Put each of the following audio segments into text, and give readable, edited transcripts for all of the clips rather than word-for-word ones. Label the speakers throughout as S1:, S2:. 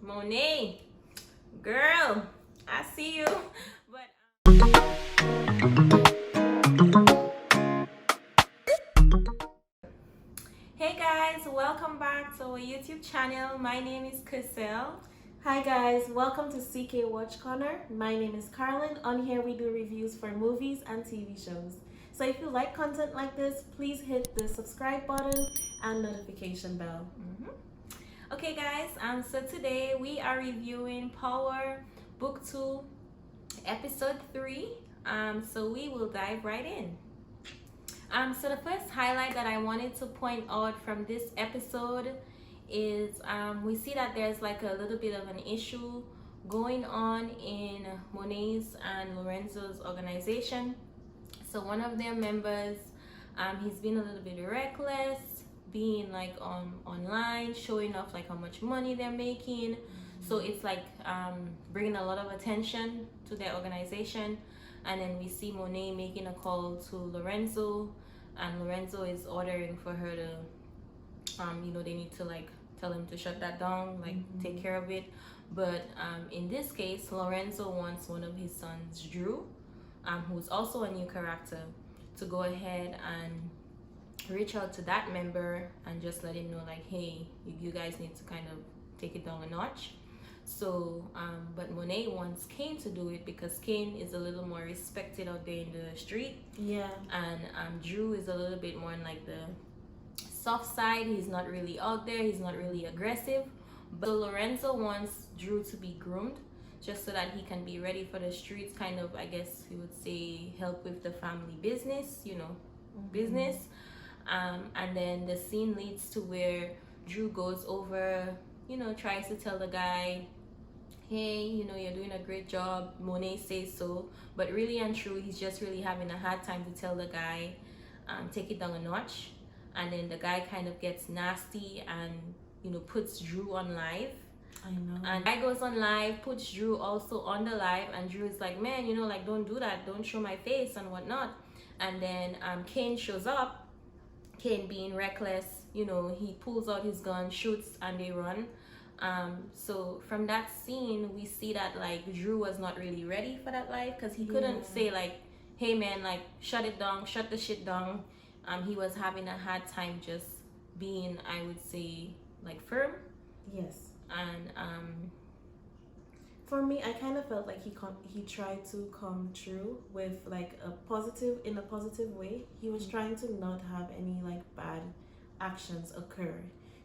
S1: Monet, girl, I see you. But hey guys, welcome back to our YouTube channel. My name is Cassell.
S2: Hi guys, welcome to CK Watch Corner. My name is Carlin. On here we do reviews for movies and TV shows. So if you like content like this, please hit the subscribe button and notification bell.
S1: Okay guys, so today we are reviewing Power Book 2, Episode 3. So we will dive right in. So the first highlight that I wanted to point out from this episode is we see that there's like a little bit of an issue going on in Monet's and Lorenzo's organization. So one of their members, he's been a little bit reckless, being like online, showing off like how much money they're making. So it's like bringing a lot of attention to their organization. And then we see Monet making a call to Lorenzo, and Lorenzo is ordering for her to they need to like tell him to shut that down, like take care of it. But in this case, Lorenzo wants one of his sons, Drew, who's also a new character, to go ahead and reach out to that member and just let him know like, hey, you guys need to kind of take it down a notch. So but Monet wants Kane to do it because Kane is a little more respected out there in the street.
S2: Yeah.
S1: And Drew is a little bit more on like the soft side. He's not really out there, he's not really aggressive. But so Lorenzo wants Drew to be groomed just so that he can be ready for the streets, kind of, I guess you would say, help with the family business, business. And then the scene leads to where Drew goes over, tries to tell the guy, hey, you're doing a great job. Monet says so. But really and truly, he's just really having a hard time to tell the guy, take it down a notch. And then the guy kind of gets nasty and, puts Drew on live.
S2: I know.
S1: And guy goes on live, puts Drew also on the live, and Drew is like, man, like, don't do that, don't show my face and whatnot. And then Kane shows up. Kane, being reckless, he pulls out his gun, shoots, and they run. So from that scene, we see that like Drew was not really ready for that life, because he couldn't say like, hey man, like, shut it down, shut the shit down. He was having a hard time just being, I would say, like, firm.
S2: Yes.
S1: And
S2: for me, I kind of felt like he tried to come true with like in a positive way. He was trying to not have any like bad actions occur.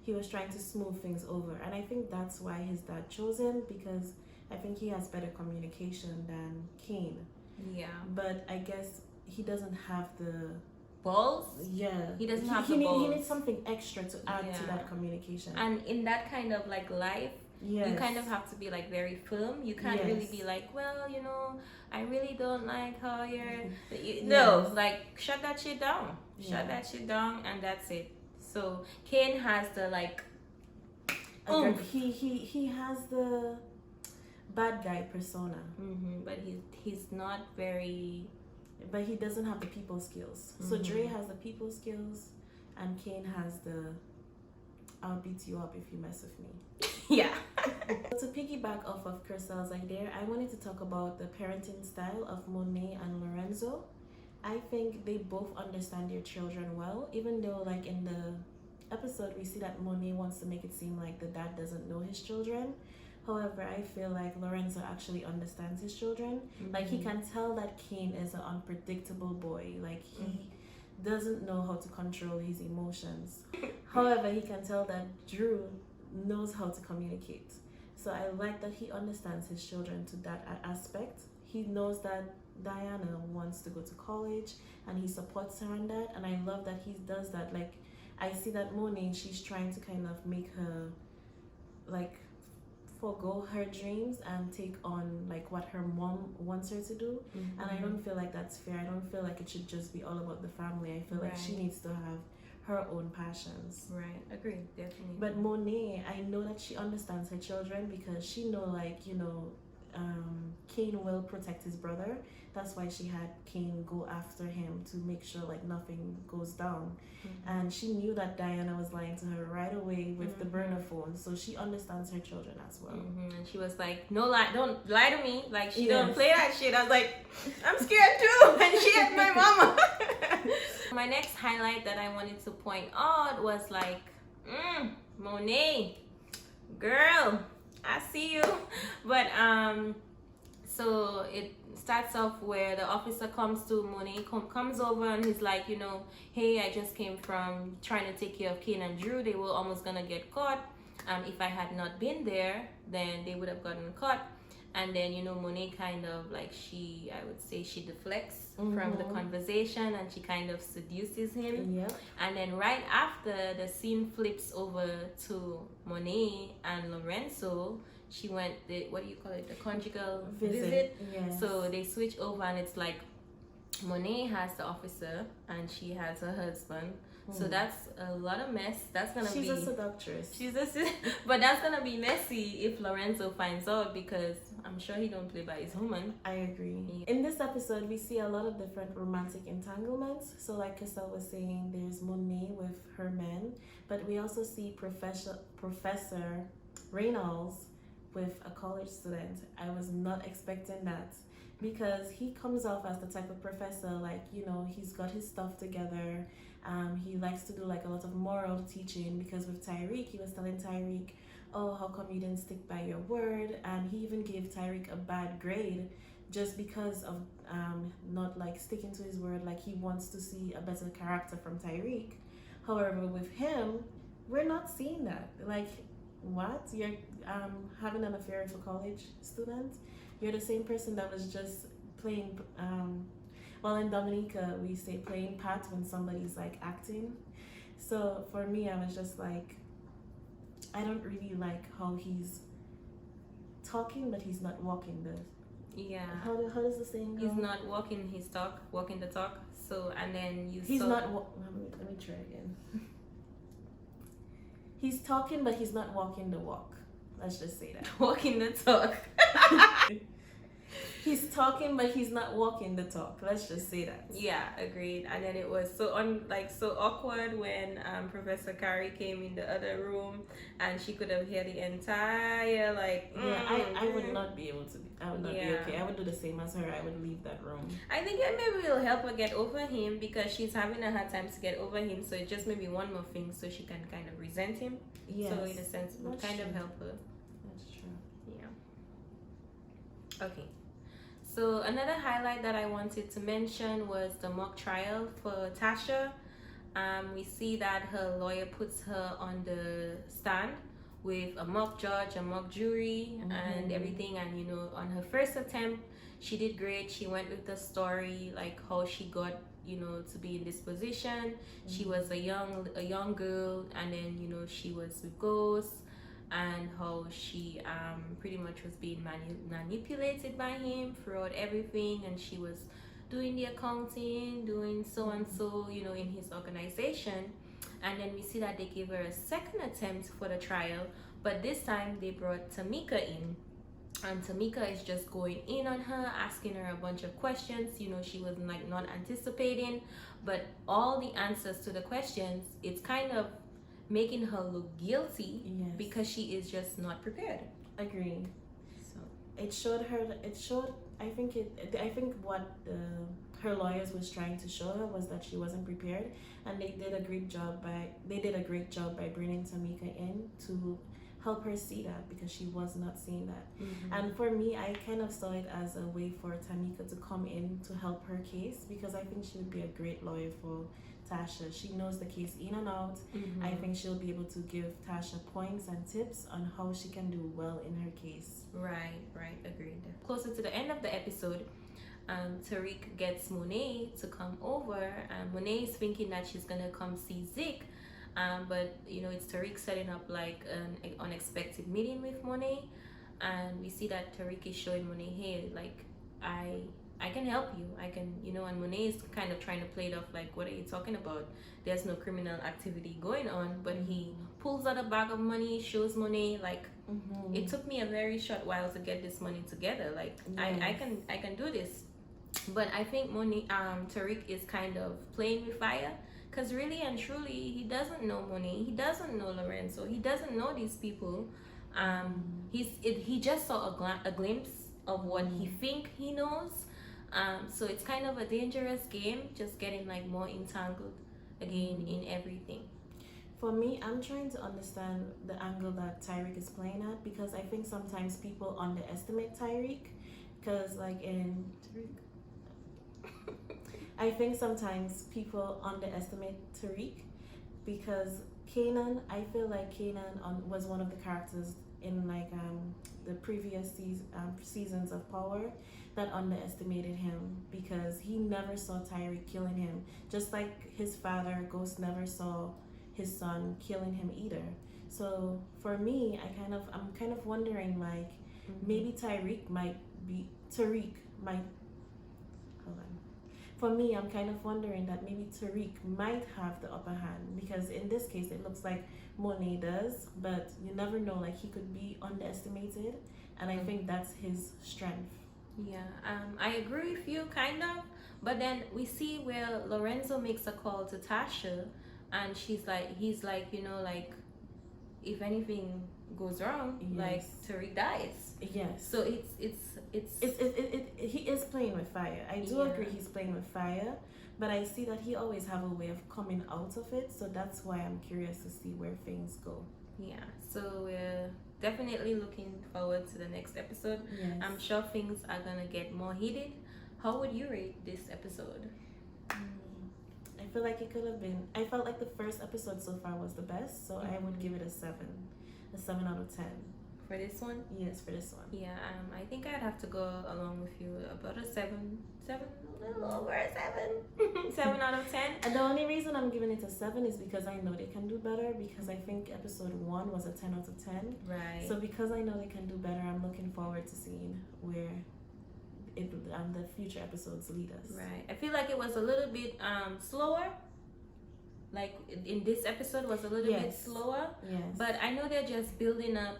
S2: He was trying to smooth things over, and I think that's why his dad chose him, because I think he has better communication than Kane.
S1: Yeah.
S2: But I guess he doesn't have the
S1: balls.
S2: Yeah.
S1: He doesn't have the balls.
S2: He needs something extra to add to that communication.
S1: And in that kind of like life,
S2: yes,
S1: you kind of have to be like very firm. You can't really be like, well, I really don't like how no, like, shut that shit down. Shut that shit down, and that's it. So Kane has the like
S2: he has the bad guy persona.
S1: But he's not very,
S2: but he doesn't have the people skills. So Dre has the people skills, and Kane has the I'll beat you up if you mess with me.
S1: yeah.
S2: To piggyback off of Crystal's idea, I wanted to talk about the parenting style of Monet and Lorenzo. I think they both understand their children well, even though like in the episode we see that Monet wants to make it seem like the dad doesn't know his children. However, I feel like Lorenzo actually understands his children. Like, he can tell that Kane is an unpredictable boy. Like, he doesn't know how to control his emotions. However, he can tell that Drew knows how to communicate. So I like that he understands his children to that aspect. He knows that Diana wants to go to college, and he supports her on that. And I love that he does that. Like, I see that Monet, she's trying to kind of make her, like, forgo her dreams and take on like what her mom wants her to do. And I don't feel like that's fair. I don't feel like it should just be all about the family. I feel like she needs to have her own passions.
S1: Right. Agreed. Definitely.
S2: But Monet, I know that she understands her children, because she know like Kane will protect his brother. That's why she had Kane go after him to make sure like nothing goes down. And she knew that Diana was lying to her right away with the burner phone, so she understands her children as well.
S1: And she was like, "No lie, don't lie to me. Like she
S2: Yes.
S1: don't play that shit." I was like, "I'm scared too," and she had my mama. My next highlight that I wanted to point out was like, Monet, girl, I see you. But so it starts off where the officer comes to Monet, comes over and he's like, you know, hey, I just came from trying to take care of Kane and Drew. They were almost gonna get caught. If I had not been there, then they would have gotten caught. And then, you know, Monet kind of like I would say she deflects from the conversation and she kind of seduces him.
S2: Yep.
S1: And then right after, the scene flips over to Monet and Lorenzo. She went, what do you call it? The conjugal visit.
S2: Yes.
S1: So they switch over and it's like Monet has the officer and she has her husband. So that's a lot of mess. That's gonna
S2: She's a seductress.
S1: But that's gonna be messy if Lorenzo finds out, because I'm sure he don't play by his woman.
S2: I agree.
S1: Yeah.
S2: In this episode, we see a lot of different romantic entanglements. So like Crystal was saying, there's Monet with her men, but we also see Professor Reynolds with a college student. I was not expecting that, because he comes off as the type of professor, like, you know, he's got his stuff together. He likes to do like a lot of moral teaching, because with Tyreek, he was telling Tyreek, oh, how come you didn't stick by your word? And he even gave Tyreek a bad grade just because of not like sticking to his word. Like, he wants to see a better character from Tyreek. However, with him, we're not seeing that. Like, what? You're having an affair with a college student? You're the same person that was just playing well, in Dominica we say playing part when somebody's like acting. So for me, I was just like, I don't really like how he's talking but he's not walking the how does the saying go?
S1: He's not walking his talk, walking the talk. So, and then
S2: he's not let me try again. He's talking but he's not walking the walk. Let's just say that.
S1: Walking the talk.
S2: He's talking but he's not walking the talk. Let's just say that.
S1: Yeah, agreed. And then it was so awkward when Professor Carrie came in the other room and she could have heard the entire
S2: I would not be able to. I would not be okay. I would do the same as her. I would leave that room.
S1: I think it maybe will help her get over him, because she's having a hard time to get over him. So it just maybe one more thing so she can kind of resent him.
S2: Yes.
S1: So in a sense, it would kind of help her.
S2: That's true.
S1: Yeah. Okay. So another highlight that I wanted to mention was the mock trial for Tasha. We see that her lawyer puts her on the stand with a mock judge, a mock jury, and everything. And you know, on her first attempt, she did great. She went with the story, like how she got, you know, to be in this position. She was a young girl, and then, you know, she was with ghosts, and how she pretty much was being manipulated by him throughout everything, and she was doing the accounting, doing so and so, you know, in his organization. And then we see that they gave her a second attempt for the trial, but this time they brought Tamika in, and Tamika is just going in on her, asking her a bunch of questions. You know, she was like not anticipating, but all the answers to the questions, it's kind of making her look guilty.
S2: Yes.
S1: Because she is just not prepared.
S2: Agreed.
S1: So
S2: It showed I think what her lawyers was trying to show her was that she wasn't prepared, and they did a great job by bringing Tamika in to help her see that, because she was not seeing that. And for me, I kind of saw it as a way for Tamika to come in to help her case, because I think she would be a great lawyer for Tasha. She knows the case in and out. I think she'll be able to give Tasha points and tips on how she can do well in her case.
S1: Right, agreed. Closer to the end of the episode, Tariq gets Monet to come over, and Monet is thinking that she's gonna come see Zeke, but you know, it's Tariq setting up like an unexpected meeting with Monet, and we see that Tariq is showing Monet, hey, like I can help you. I can, you know, and Monet is kind of trying to play it off like, what are you talking about? There's no criminal activity going on. But he pulls out a bag of money, shows Monet like It took me a very short while to get this money together. Like I can do this. But I think Tariq is kind of playing with fire, because really and truly he doesn't know Monet, he doesn't know Lorenzo, he doesn't know these people. He just saw a glimpse of what he think he knows. So it's kind of a dangerous game, just getting like more entangled again in everything.
S2: For me, I'm trying to understand the angle that Tyreek is playing at, because I think sometimes people underestimate Tyreek, because like in I think sometimes people underestimate Tariq, because Kanan, I feel like Kanan was one of the characters in like the previous seasons of Power that underestimated him, because he never saw Tyreek killing him, just like his father Ghost never saw his son killing him either. So for me, I'm kind of wondering, like, maybe Tariq might hold on. For me, I'm kind of wondering that maybe Tariq might have the upper hand, because in this case it looks like Monet does, but you never know, like he could be underestimated, and I think that's his strength.
S1: Yeah, I agree with you kind of, but then we see where Lorenzo makes a call to Tasha, and he's like, you know, like if anything goes wrong, like Tariq dies.
S2: Yes.
S1: So
S2: he is playing with fire. I do agree he's playing with fire, but I see that he always have a way of coming out of it. So that's why I'm curious to see where things go.
S1: Yeah. So we're definitely looking forward to the next episode.
S2: Yes.
S1: I'm sure things are gonna get more heated. How would you rate this episode?
S2: I feel like it could have been. I felt like the first episode so far was the best, so I would give it a 7 out of 10.
S1: For this one?
S2: Yes, for this one.
S1: Yeah, I think I'd have to go along with you, about a 7, a little over a 7. 7 out of 10.
S2: And the only reason I'm giving it a 7 is because I know they can do better, because I think episode 1 was a 10 out of 10.
S1: Right.
S2: So because I know they can do better, I'm looking forward to seeing where the future episodes lead us.
S1: Right. I feel like it was a little bit slower. Like in this episode was a little bit slower.
S2: Yes.
S1: But I know they're just building up,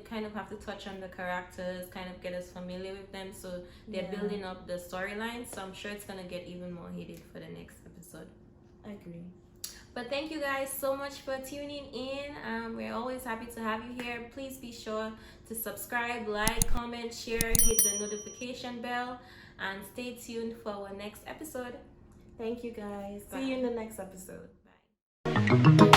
S1: kind of have to touch on the characters, kind of get us familiar with them. So they're building up the storyline. So I'm sure it's going to get even more heated for the next episode.
S2: I agree.
S1: But thank you guys so much for tuning in. We're always happy to have you here. Please be sure to subscribe, like, comment, share, hit the notification bell, and stay tuned for our next episode.
S2: Thank you guys.
S1: Bye.
S2: See you in the next episode.
S1: Bye.